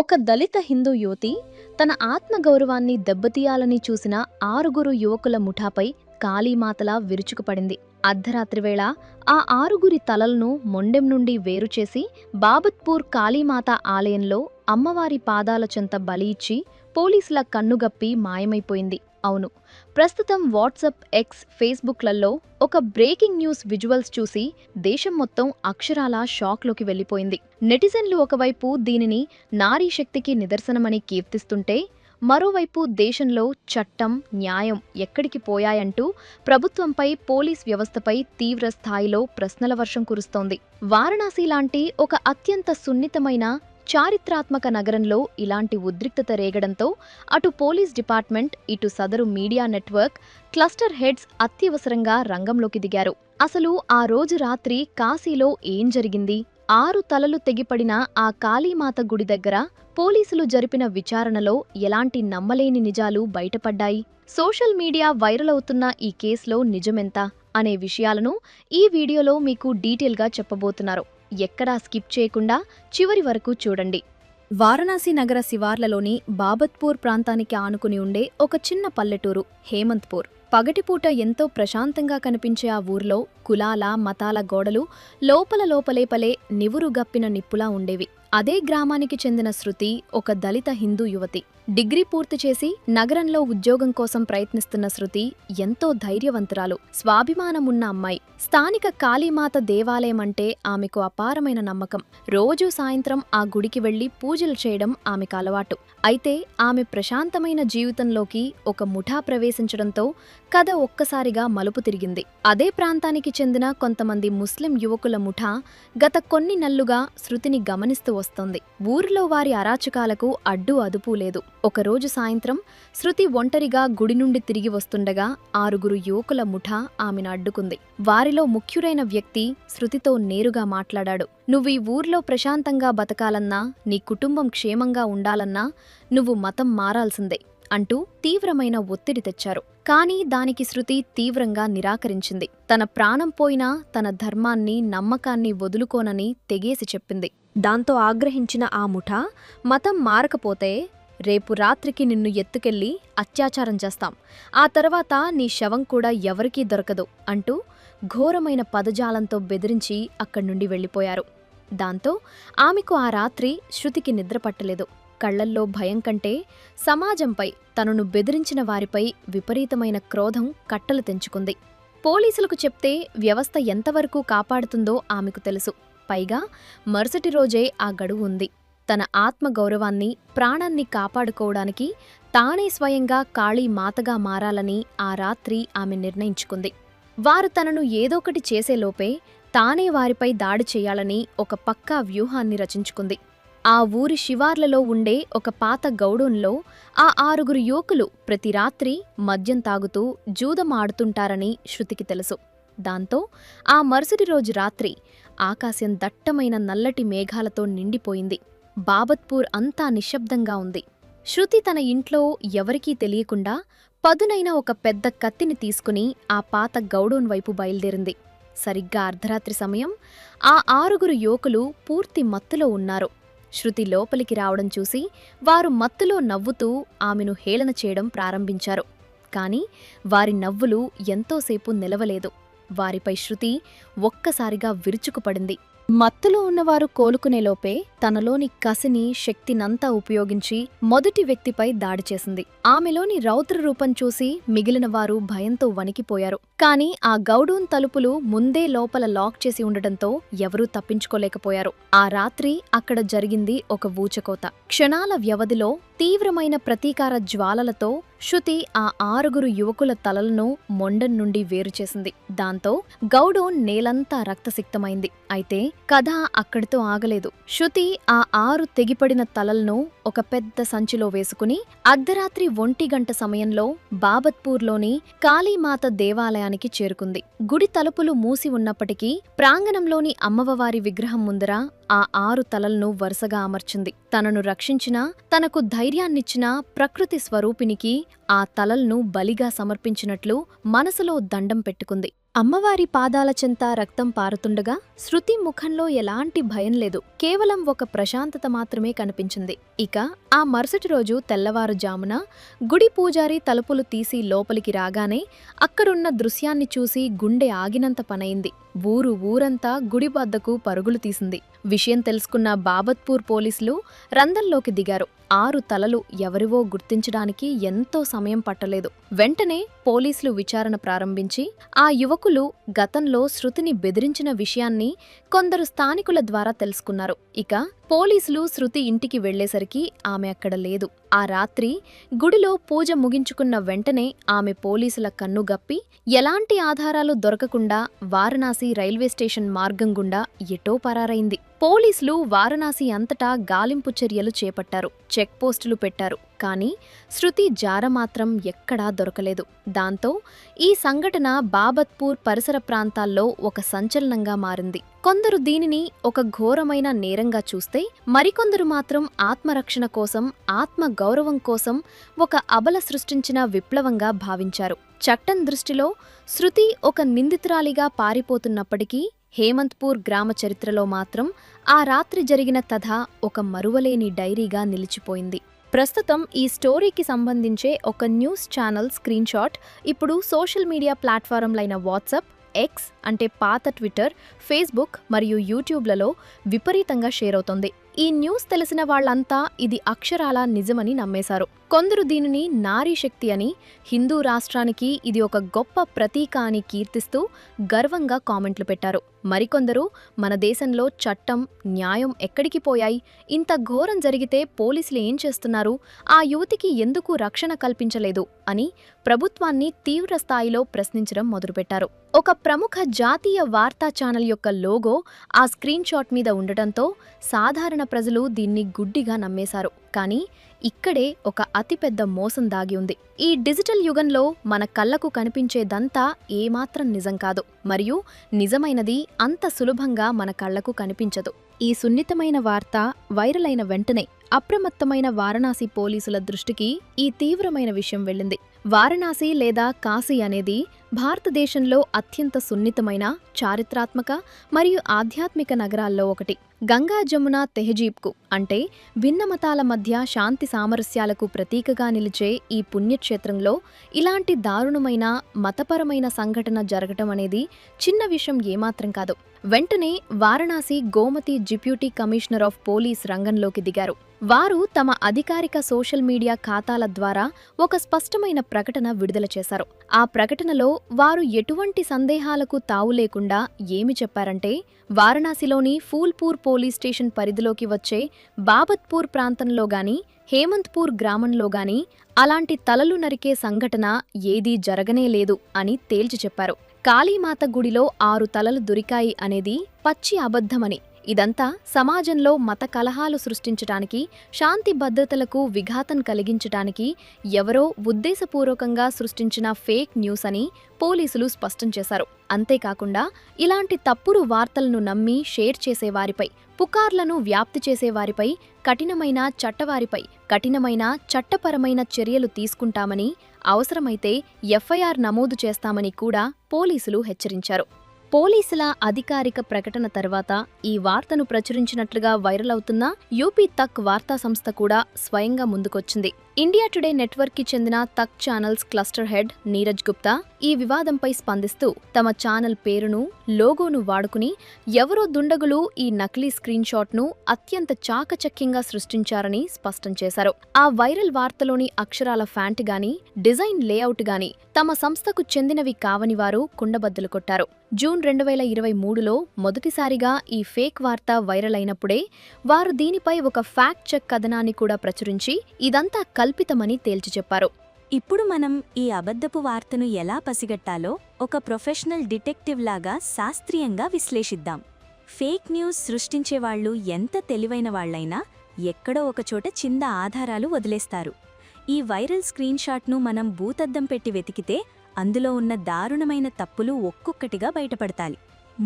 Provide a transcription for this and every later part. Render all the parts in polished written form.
ఒక దళిత హిందూ యువతి తన ఆత్మగౌరవాన్ని దెబ్బతీయాలని చూసిన 6 యువకుల ముఠాపై కాళీమాతలా విరుచుకుపడింది. అర్ధరాత్రి వేళ ఆ 6 తలలను మొండెం నుండి వేరుచేసి బాబత్పూర్ కాళీమాత ఆలయంలో అమ్మవారి పాదాల చెంత బలి ఇచ్చి పోలీసుల కన్నుగప్పి మాయమైపోయింది. అవును, ప్రస్తుతం వాట్సాప్, ఎక్స్, ఫేస్బుక్లలో ఒక బ్రేకింగ్ న్యూస్ విజువల్స్ చూసి దేశం మొత్తం అక్షరాలా షాక్లోకి వెళ్లిపోయింది. నెటిజన్లు ఒకవైపు దీనిని నారీ శక్తికి నిదర్శనమని కీర్తిస్తుంటే, మరోవైపు దేశంలో చట్టం, న్యాయం ఎక్కడికి పోయాయంటూ ప్రభుత్వంపై, పోలీస్ వ్యవస్థపై తీవ్ర స్థాయిలో ప్రశ్నల వర్షం కురుస్తోంది. వారణాసి లాంటి ఒక అత్యంత సున్నితమైన, చారిత్రాత్మక నగరంలో ఇలాంటి ఉద్రిక్తత రేగడంతో అటు పోలీస్ డిపార్ట్మెంట్, ఇటు సదరు మీడియా నెట్వర్క్, క్లస్టర్ హెడ్స్ అత్యవసరంగా రంగంలోకి దిగారు. అసలు ఆ రోజు రాత్రి కాశీలో ఏం జరిగింది? 6 తలలు తెగిపడిన ఆ కాళీమాత గుడి దగ్గర పోలీసులు జరిపిన విచారణలో ఎలాంటి నమ్మలేని నిజాలు బయటపడ్డాయి? సోషల్ మీడియా వైరల్ అవుతున్న ఈ కేసులో నిజమెంత అనే విషయాలను ఈ వీడియోలో మీకు డీటెయిల్గా చెప్పబోతున్నారు. ఎక్కడా స్కిప్ చేయకుండా చివరి వరకు చూడండి. వారణాసి నగర శివార్లలోని బాబత్పూర్ ప్రాంతానికి ఆనుకుని ఉండే ఒక చిన్న పల్లెటూరు హేమంత్పూర్. పగటిపూట ఎంతో ప్రశాంతంగా కనిపించే ఆ ఊర్లో కులాల, మతాల గోడలు లోపలే నివురుగప్పిన నిప్పులా ఉండేవి. అదే గ్రామానికి చెందిన శృతి ఒక దళిత హిందూ యువతి. డిగ్రీ పూర్తి చేసి నగరంలో ఉద్యోగం కోసం ప్రయత్నిస్తున్న శృతి ఎంతో ధైర్యవంతురాలు, స్వాభిమానమున్న అమ్మాయి. స్థానిక కాళీమాత దేవాలయం అంటే ఆమెకు అపారమైన నమ్మకం. రోజూ సాయంత్రం ఆ గుడికి వెళ్లి పూజలు చేయడం ఆమెకు అలవాటు. అయితే ఆమె ప్రశాంతమైన జీవితంలోకి ఒక ముఠా ప్రవేశించడంతో కథ ఒక్కసారిగా మలుపు తిరిగింది. అదే ప్రాంతానికి చెందిన కొంతమంది ముస్లిం యువకుల ముఠా గత కొన్ని నెలలుగా శృతిని గమనిస్తూ వస్తోంది. ఊరిలో వారి అరాచకాలకు అడ్డు అదుపు లేదు. ఒకరోజు సాయంత్రం శృతి ఒంటరిగా గుడి నుండి తిరిగి వస్తుండగా 6 యువకుల ముఠా ఆమెను అడ్డుకుంది. వారిలో ముఖ్యుడైన వ్యక్తి శృతితో నేరుగా మాట్లాడాడు. "నువ్వు ఈ ఊర్లో ప్రశాంతంగా బతకాలన్నా, నీ కుటుంబం క్షేమంగా ఉండాలన్నా నువ్వు మతం మారాల్సిందే" అంటూ తీవ్రమైన ఒత్తిడి తెచ్చారు. కానీ దానికి శృతి తీవ్రంగా నిరాకరించింది. తన ప్రాణం పోయినా తన ధర్మాన్ని, నమ్మకాన్ని వదులుకోనని తెగేసి చెప్పింది. దాంతో ఆగ్రహించిన ఆ ముఠా, "మతం మారకపోతే రేపు రాత్రికి నిన్ను ఎత్తుకెళ్లి అత్యాచారం చేస్తాం. ఆ తర్వాత నీ శవం కూడా ఎవరికీ దొరకదు" అంటూ ఘోరమైన పదజాలంతో బెదిరించి అక్కడి నుండి వెళ్లిపోయారు. దాంతో ఆమెకు ఆ రాత్రి శృతికి నిద్రపట్టలేదు. కళ్లల్లో భయం కంటే సమాజంపై, తనను బెదిరించిన వారిపై విపరీతమైన క్రోధం కట్టలు తెంచుకుంది. పోలీసులకు చెప్తే వ్యవస్థ ఎంతవరకు కాపాడుతుందో ఆమెకు తెలుసు. పైగా మరుసటి రోజే ఆ గడువు ఉంది. తన ఆత్మగౌరవాన్ని, ప్రాణాన్ని కాపాడుకోవడానికి తానే స్వయంగా కాళీ మాతగా మారాలని ఆ రాత్రి ఆమె నిర్ణయించుకుంది. వారు తనను ఏదోకటి చేసేలోపే తానే వారిపై దాడి చేయాలని ఒక పక్కా వ్యూహాన్ని రచించుకుంది. ఆ ఊరి శివార్లలో ఉండే ఒక పాత గౌడౌన్లో ఆ 6 యువకులు ప్రతి రాత్రి మద్యం తాగుతూ జూదం ఆడుతుంటారని శృతికి తెలుసు. దాంతో ఆ మరుసటి రోజు రాత్రి ఆకాశం దట్టమైన నల్లటి మేఘాలతో నిండిపోయింది. బాబత్పూర్ అంతా నిశ్శబ్దంగా ఉంది. శృతి తన ఇంట్లో ఎవరికీ తెలియకుండా పదునైన ఒక పెద్ద కత్తిని తీసుకుని ఆ పాత గౌడౌన్ వైపు బయలుదేరింది. సరిగ్గా అర్ధరాత్రి సమయం. ఆ 6 యువకులు పూర్తి మత్తులో ఉన్నారు. శృతి లోపలికి రావడం చూసి వారు మత్తులో నవ్వుతూ ఆమెను హేళన చేయడం ప్రారంభించారు. కాని వారి నవ్వులు ఎంతోసేపు నిలవలేదు. వారిపై శృతి ఒక్కసారిగా విరుచుకుపడింది. మత్తులో ఉన్నవారు కోలుకునేలోపే తనలోని కసిని, శక్తినంతా ఉపయోగించి మొదటి వ్యక్తిపై దాడి చేసింది. ఆమెలోని రౌద్ర రూపం చూసి మిగిలిన వారు భయంతో వణికిపోయారు. కాని ఆ గౌడౌన్ తలుపులు ముందే లోపల లాక్ చేసి ఉండటంతో ఎవరూ తప్పించుకోలేకపోయారు. ఆ రాత్రి అక్కడ జరిగింది ఒక ఊచకోత. క్షణాల వ్యవధిలో తీవ్రమైన ప్రతీకార జ్వాలలతో శృతి ఆ 6 యువకుల తలలను మొండం నుండి వేరుచేసింది. దాంతో గౌడౌన్ నేలంతా రక్తసిక్తమైంది. అయితే కథ అక్కడితో ఆగలేదు. శృతి ఆ 6 తెగిపడిన తలలను ఒక పెద్ద సంచిలో వేసుకుని అర్ధరాత్రి 1 గంట సమయంలో బాబత్పూర్లోని కాళీమాత దేవాలయానికి చేరుకుంది. గుడి తలుపులు మూసి ఉన్నప్పటికీ ప్రాంగణంలోని అమ్మవారి విగ్రహం ముందర ఆ 6 తలలను వరుసగా అమర్చింది. తనను రక్షించినా, తనకు ధైర్యాన్నిచ్చినా ప్రకృతి స్వరూపినికి ఆ తలలను బలిగా సమర్పించినట్లు మనసులో దండం పెట్టుకుంది. అమ్మవారి పాదాల చెంత రక్తం పారుతుండగా శృతి ముఖంలో ఎలాంటి భయం లేదు. కేవలం ఒక ప్రశాంతత మాత్రమే కనిపించింది. ఇక ఆ మరుసటి రోజు తెల్లవారుజామున గుడి పూజారి తలుపులు తీసి లోపలికి రాగానే అక్కడున్న దృశ్యాన్ని చూసి గుండె ఆగినంత పనయింది. ఊరంతా గుడి వద్దకు పరుగులు తీసింది. విషయం తెలుసుకున్న బాబత్పూర్ పోలీసులు రందంలోకి దిగారు. 6 తలలు ఎవరివో గుర్తించడానికి ఎంతో సమయం పట్టలేదు. వెంటనే పోలీసులు విచారణ ప్రారంభించి ఆ యువకులు గతంలో శృతిని బెదిరించిన విషయాన్ని కొందరు స్థానికుల ద్వారా తెలుసుకున్నారు. ఇక పోలీసులు శృతి ఇంటికి వెళ్లేసరికి ఆమె అక్కడ లేదు. ఆ రాత్రి గుడిలో పూజ ముగించుకున్న వెంటనే ఆమె పోలీసుల కన్నుగప్పి ఎలాంటి ఆధారాలు దొరకకుండా వారణాసి రైల్వే స్టేషన్ మార్గం గుండా ఎటో పరారైంది. పోలీసులు వారణాసి అంతటా గాలింపు చర్యలు చేపట్టారు. చెక్ పోస్టులు పెట్టారు. కానీ శృతి జార మాత్రం ఎక్కడా దొరకలేదు. దాంతో ఈ సంఘటన బాబత్పూర్ పరిసర ప్రాంతాల్లో ఒక సంచలనంగా మారింది. కొందరు దీనిని ఒక ఘోరమైన నేరంగా చూస్తే, మరికొందరు మాత్రం ఆత్మరక్షణ కోసం, ఆత్మ గౌరవం కోసం ఒక అబల సృష్టించిన విప్లవంగా భావించారు. చట్టం దృష్టిలో శృతి ఒక నిందితురాలిగా పారిపోతున్నప్పటికీ హేమంత్పూర్ గ్రామ చరిత్రలో మాత్రం ఆ రాత్రి జరిగిన కథ ఒక మరువలేని డైరీగా నిలిచిపోయింది. ప్రస్తుతం ఈ స్టోరీకి సంబంధించే ఒక న్యూస్ ఛానల్ స్క్రీన్ షాట్ ఇప్పుడు సోషల్ మీడియా ప్లాట్ఫారంలైన వాట్సాప్, ఎక్స్ అంటే పాత ట్విట్టర్, ఫేస్బుక్ మరియు యూట్యూబ్లలో విపరీతంగా షేర్ అవుతోంది. ఈ న్యూస్ తెలిసిన వాళ్లంతా ఇది అక్షరాలా నిజమని నమ్మేశారు. కొందరు దీనిని నారీ శక్తి అని, హిందూ రాష్ట్రానికి ఇది ఒక గొప్ప ప్రతీక అని కీర్తిస్తూ గర్వంగా కామెంట్లు పెట్టారు. మరికొందరు మన దేశంలో చట్టం, న్యాయం ఎక్కడికి పోయాయి, ఇంత ఘోరం జరిగితే పోలీసులు ఏం చేస్తున్నారు, ఆ యువతికి ఎందుకు రక్షణ కల్పించలేదు అని ప్రభుత్వాన్ని తీవ్ర స్థాయిలో ప్రశ్నించడం మొదలుపెట్టారు. ఒక ప్రముఖ జాతీయ వార్తా ఛానల్ యొక్క లోగో ఆ స్క్రీన్ షాట్ మీద ఉండటంతో సాధారణ ప్రజలు దీన్ని గుడ్డిగా నమ్మేశారు. కానీ ఇక్కడే ఒక అతిపెద్ద మోసం దాగి ఉంది. ఈ డిజిటల్ యుగంలో మన కళ్లకు కనిపించేదంతా ఏమాత్రం నిజం కాదు, మరియు నిజమైనది అంత సులభంగా మన కళ్లకు కనిపించదు. ఈ సున్నితమైన వార్త వైరల్ అయిన వెంటనే అప్రమత్తమైన వారణాసి పోలీసుల దృష్టికి ఈ తీవ్రమైన విషయం వెళ్ళింది. వారణాసి లేదా కాశీ అనేది భారతదేశంలో అత్యంత సున్నితమైన, చారిత్రాత్మక మరియు ఆధ్యాత్మిక నగరాల్లో ఒకటి. గంగా జమున తెహజీబ్కు అంటే భిన్నమతాల మధ్య శాంతి సామరస్యాలకు ప్రతీకగా నిలిచే ఈ పుణ్యక్షేత్రంలో ఇలాంటి దారుణమైన మతపరమైన సంఘటన జరగటం అనేది చిన్న విషయం ఏమాత్రం కాదు. వెంటనే Varanasi Gomti deputy commissioner of police రంగంలోకి దిగారు. వారు తమ అధికారిక సోషల్ మీడియా ఖాతాల ద్వారా ఒక స్పష్టమైన ప్రకటన విడుదల చేశారు. ఆ ప్రకటనలో వారు ఎటువంటి సందేహాలకు తావు లేకుండా ఏమి చెప్పారంటే, వారణాసిలోని ఫూల్పూర్ పోలీస్ స్టేషన్ పరిధిలోకి వచ్చే బాబత్పూర్ ప్రాంతంలో గాని, హేమంత్పూర్ గ్రామంలో గాని అలాంటి తలలు నరికే సంఘటన ఏదీ జరగనే లేదు అని తేల్చి చెప్పారు. కాళీమాత గుడిలో 6 తలలు దొరికాయి అనేది పచ్చి అబద్ధమని, ఇదంతా సమాజంలో మత కలహాలు సృష్టించటానికి, శాంతి భద్రతలకు విఘాతం కలిగించటానికి ఎవరో ఉద్దేశపూర్వకంగా సృష్టించిన ఫేక్ న్యూస్ అని పోలీసులు స్పష్టం చేశారు. అంతేకాకుండా ఇలాంటి తప్పుడు వార్తలను నమ్మి షేర్ చేసేవారిపై, పుకార్లను వ్యాప్తి చేసేవారిపై కఠినమైన చట్టపరమైన చర్యలు తీసుకుంటామని, అవసరమైతే ఎఫ్ఐఆర్ నమోదు చేస్తామని కూడా పోలీసులు హెచ్చరించారు. పోలీసుల అధికారిక ప్రకటన తర్వాత ఈ వార్తను ప్రచురించినట్లుగా వైరల్ అవుతున్న యూపీ తక్ వార్తా సంస్థ కూడా స్వయంగా ముందుకొచ్చింది. ఇండియా టుడే నెట్వర్క్కి చెందిన తక్ channels cluster head Neeraj Gupta ఈ వివాదంపై స్పందిస్తూ తమ ఛానల్ పేరును, లోగోను వాడుకుని ఎవరో దుండగులు ఈ నకిలీ స్క్రీన్ షాట్ను అత్యంత చాకచక్యంగా సృష్టించారని స్పష్టం చేశారు. ఆ వైరల్ వార్తలోని అక్షరాల ఫ్యాంట్ గాని, డిజైన్ లేఅవుట్ గాని తమ సంస్థకు చెందినవి కావని వారు కుండబద్దలు కొట్టారు. జూన్ 2023లో మొదటిసారిగా ఈ ఫేక్ వార్త వైరల్ అయినప్పుడే వారు దీనిపై ఒక ఫ్యాక్ట్ చెక్ కథనాన్ని కూడా ప్రచురించి ఇదంతా కల్పితమని తేల్చి చెప్పారు. ఇప్పుడు మనం ఈ అబద్ధపు వార్తను ఎలా పసిగట్టాలో ఒక ప్రొఫెషనల్ డిటెక్టివ్ లాగా శాస్త్రీయంగా విశ్లేషిద్దాం. ఫేక్ న్యూస్ సృష్టించేవాళ్లు ఎంత తెలివైన వాళ్లైనా ఎక్కడో ఒకచోట చిన్న ఆధారాలు వదిలేస్తారు. ఈ వైరల్ స్క్రీన్ షాట్ను మనం భూతద్దం పెట్టి వెతికితే అందులో ఉన్న దారుణమైన తప్పులు ఒక్కొక్కటిగా బయటపడతాయి.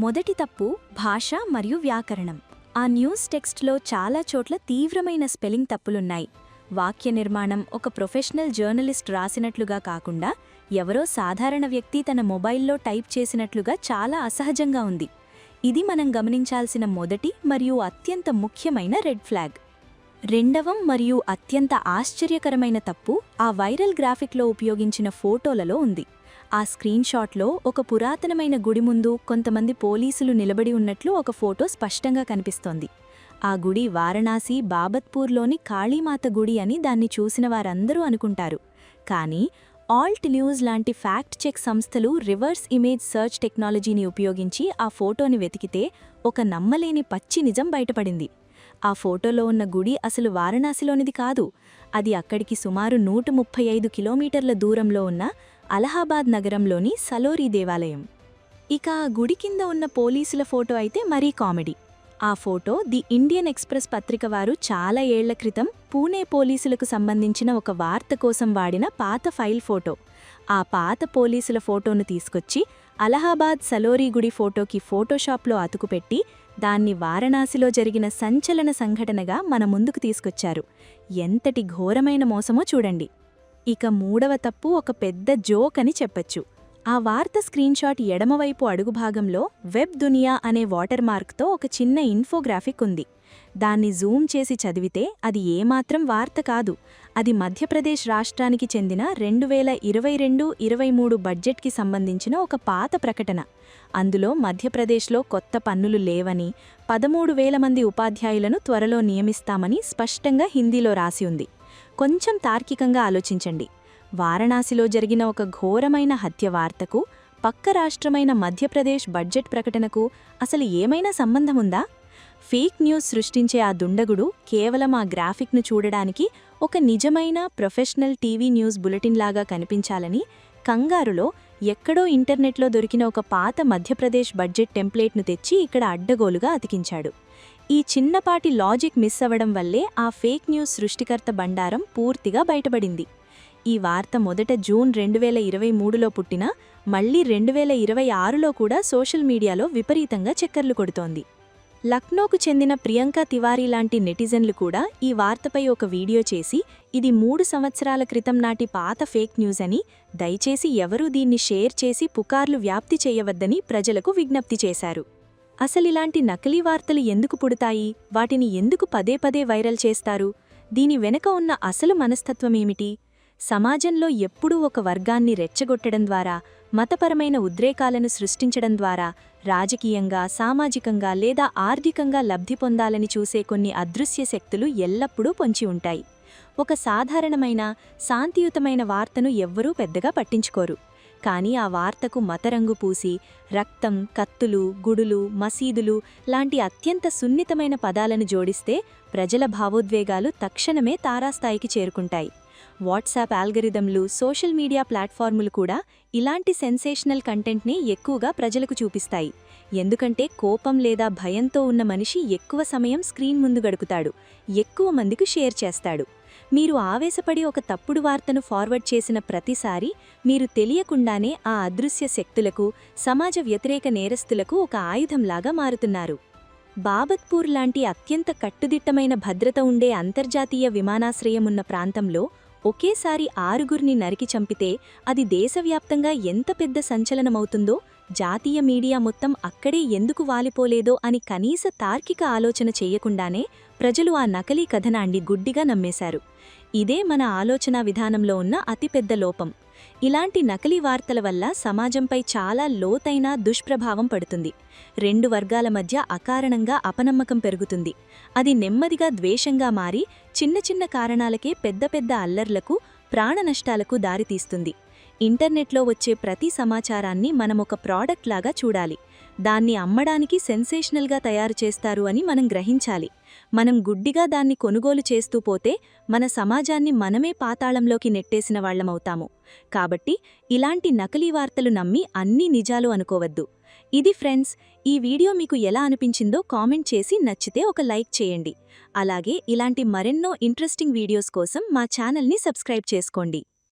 మొదటి తప్పు భాష మరియు వ్యాకరణం. ఆ న్యూస్ టెక్స్ట్లో చాలా చోట్ల తీవ్రమైన స్పెల్లింగ్ తప్పులున్నాయి. వాక్య నిర్మాణం ఒక ప్రొఫెషనల్ జర్నలిస్ట్ రాసినట్లుగా కాకుండా ఎవరో సాధారణ వ్యక్తి తన మొబైల్లో టైప్ చేసినట్లుగా చాలా అసహజంగా ఉంది. ఇది మనం గమనించాల్సిన మొదటి మరియు అత్యంత ముఖ్యమైన రెడ్ ఫ్లాగ్. రెండవ మరియు అత్యంత ఆశ్చర్యకరమైన తప్పు ఆ వైరల్ గ్రాఫిక్లో ఉపయోగించిన ఫోటోలలో ఉంది. ఆ స్క్రీన్షాట్లో ఒక పురాతనమైన గుడి ముందు కొంతమంది పోలీసులు నిలబడి ఉన్నట్లు ఒక ఫోటో స్పష్టంగా కనిపిస్తోంది. ఆ గుడి వారణాసి బాబత్పూర్లోని కాళీమాత గుడి అని దాన్ని చూసిన వారందరూ అనుకుంటారు. కానీ ఆల్ట్ న్యూస్ లాంటి ఫ్యాక్ట్ చెక్ సంస్థలు రివర్స్ ఇమేజ్ సర్చ్ టెక్నాలజీని ఉపయోగించి ఆ ఫోటోని వెతికితే ఒక నమ్మలేని పచ్చి నిజం బయటపడింది. ఆ ఫోటోలో ఉన్న గుడి అసలు వారణాసిలోనిది కాదు. అది అక్కడికి సుమారు 135 కిలోమీటర్ల దూరంలో ఉన్న అలహాబాద్ నగరంలోని సలోరీ దేవాలయం. ఇక ఆ గుడి కింద ఉన్న పోలీసుల ఫోటో అయితే మరీ కామెడీ. ఆ ఫోటో ది ఇండియన్ ఎక్స్‌ప్రెస్ పత్రిక వారు చాలా ఏళ్ల క్రితం పూణే పోలీసులకు సంబంధించిన ఒక వార్త కోసం వాడిన పాత ఫైల్ ఫోటో. ఆ పాత పోలీసుల ఫోటోను తీసుకొచ్చి అలహాబాద్ సలోరీ గుడి ఫోటోకి ఫోటోషాప్లో అతుకుపెట్టి దాన్ని వారణాసిలో జరిగిన సంచలన సంఘటనగా మన ముందుకు తీసుకొచ్చారు. ఎంతటి ఘోరమైన మోసమో చూడండి. ఇక మూడవ తప్పు ఒక పెద్ద జోక్ అని చెప్పొచ్చు. ఆ వార్త స్క్రీన్షాట్ ఎడమవైపు అడుగుభాగంలో వెబ్ దునియా అనే వాటర్ మార్క్తో ఒక చిన్న ఇన్ఫోగ్రాఫిక్ ఉంది. దాన్ని జూమ్ చేసి చదివితే అది ఏమాత్రం వార్త కాదు. అది మధ్యప్రదేశ్ రాష్ట్రానికి చెందిన 2022-23 బడ్జెట్కి సంబంధించిన ఒక పాత ప్రకటన. అందులో మధ్యప్రదేశ్లో కొత్త పన్నులు లేవని, 13,000 మంది ఉపాధ్యాయులను త్వరలో నియమిస్తామని స్పష్టంగా హిందీలో రాసి ఉంది. కొంచెం తార్కికంగా ఆలోచించండి. వారణాసిలో జరిగిన ఒక ఘోరమైన హత్య వార్తకు, పక్క రాష్ట్రమైన మధ్యప్రదేశ్ బడ్జెట్ ప్రకటనకు అసలు ఏమైనా సంబంధముందా? ఫేక్ న్యూస్ సృష్టించే ఆ దుండగుడు కేవలం ఆ గ్రాఫిక్ను చూడడానికి ఒక నిజమైన ప్రొఫెషనల్ టీవీ న్యూస్ బులెటిన్లాగా కనిపించాలని కంగారులో ఎక్కడో ఇంటర్నెట్లో దొరికిన ఒక పాత మధ్యప్రదేశ్ బడ్జెట్ టెంప్లేట్ను తెచ్చి ఇక్కడ అడ్డగోలుగా అతికించాడు. ఈ చిన్నపాటి లాజిక్ మిస్ అవ్వడం వల్లే ఆ ఫేక్ న్యూస్ సృష్టికర్త బండారం పూర్తిగా బయటపడింది. ఈ వార్త మొదట జూన్ 2023లో పుట్టినా మళ్లీ 2026లో కూడా సోషల్ మీడియాలో విపరీతంగా చక్కర్లు కొడుతోంది. లక్నోకు చెందిన ప్రియాంక తివారీ లాంటి నెటిజన్లు కూడా ఈ వార్తపై ఒక వీడియో చేసి ఇది 3 సంవత్సరాల క్రితం నాటి పాత ఫేక్ న్యూస్ అని, దయచేసి ఎవరూ దీన్ని షేర్ చేసి పుకార్లు వ్యాప్తి చేయవద్దని ప్రజలకు విజ్ఞప్తి చేశారు. అసలిలాంటి నకిలీ వార్తలు ఎందుకు పుడతాయి? వాటిని ఎందుకు పదే పదే వైరల్ చేస్తారు? దీని వెనుక ఉన్న అసలు మనస్తత్వమేమిటి? సమాజంలో ఎప్పుడూ ఒక వర్గాన్ని రెచ్చగొట్టడం ద్వారా, మతపరమైన ఉద్రేకాలను సృష్టించడం ద్వారా, రాజకీయంగా, సామాజికంగా లేదా ఆర్థికంగా లబ్ధి పొందాలని చూసే కొన్ని అదృశ్య శక్తులు ఎల్లప్పుడూ పొంచి ఉంటాయి. ఒక సాధారణమైన, శాంతియుతమైన వార్తను ఎవ్వరూ పెద్దగా పట్టించుకోరు. కానీ ఆ వార్తకు మతరంగు పూసి, రక్తం, కత్తులు, గుడులు, మసీదులు లాంటి అత్యంత సున్నితమైన పదాలను జోడిస్తే ప్రజల భావోద్వేగాలు తక్షణమే తారాస్థాయికి చేరుకుంటాయి. వాట్సాప్ ఆల్గరిథంలు, సోషల్ మీడియా ప్లాట్ఫార్ములు కూడా ఇలాంటి సెన్సేషనల్ కంటెంట్ని ఎక్కువగా ప్రజలకు చూపిస్తాయి. ఎందుకంటే కోపం లేదా భయంతో ఉన్న మనిషి ఎక్కువ సమయం స్క్రీన్ ముందు గడుపుతాడు, ఎక్కువ మందికి షేర్ చేస్తాడు. మీరు ఆవేశపడి ఒక తప్పుడు వార్తను ఫార్వర్డ్ చేసిన ప్రతిసారి మీరు తెలియకుండానే ఆ అదృశ్య శక్తులకు, సమాజ వ్యతిరేక నేరస్తులకు ఒక ఆయుధంలాగా మారుతున్నారు. బాబత్పూర్ లాంటి అత్యంత కట్టుదిట్టమైన భద్రత ఉండే అంతర్జాతీయ విమానాశ్రయమున్న ప్రాంతంలో ఒకేసారి 6గురిని నరికి చంపితే అది దేశవ్యాప్తంగా ఎంత పెద్ద సంచలనమవుతుందో, జాతీయ మీడియా మొత్తం అక్కడే ఎందుకు వాలిపోలేదో అని కనీస తార్కిక ఆలోచన చెయ్యకుండానే ప్రజలు ఆ నకలీ కథనాన్ని గుడ్డిగా నమ్మేశారు. ఇదే మన ఆలోచనా విధానంలో ఉన్న అతిపెద్ద లోపం. ఇలాంటి నకిలీ వార్తల వల్ల సమాజంపై చాలా లోతైన దుష్ప్రభావం పడుతుంది. 2 వర్గాల మధ్య అకారణంగా అపనమ్మకం పెరుగుతుంది. అది నెమ్మదిగా ద్వేషంగా మారి చిన్న చిన్న కారణాలకే పెద్ద పెద్ద అల్లర్లకు, ప్రాణనష్టాలకు దారితీస్తుంది. ఇంటర్నెట్లో వచ్చే ప్రతి సమాచారాన్ని మనమొక ప్రాడక్ట్ లాగా చూడాలి. దాన్ని అమ్మడానికి సెన్సేషనల్గా తయారు చేస్తారు అని మనం గ్రహించాలి. మనం గుడ్డిగా దాన్ని కొనుగోలు చేస్తూ పోతే మన సమాజాన్ని మనమే పాతాళంలోకి నెట్టేసిన వాళ్లమవుతాము. కాబట్టి ఇలాంటి నకిలీ వార్తలు నమ్మి అన్నీ నిజాలు అనుకోవద్దు. ఇది ఫ్రెండ్స్, ఈ వీడియో మీకు ఎలా అనిపించిందో కామెంట్ చేసి నచ్చితే ఒక లైక్ చేయండి. అలాగే ఇలాంటి మరెన్నో ఇంట్రెస్టింగ్ వీడియోస్ కోసం మా ఛానల్ని సబ్స్క్రైబ్ చేసుకోండి.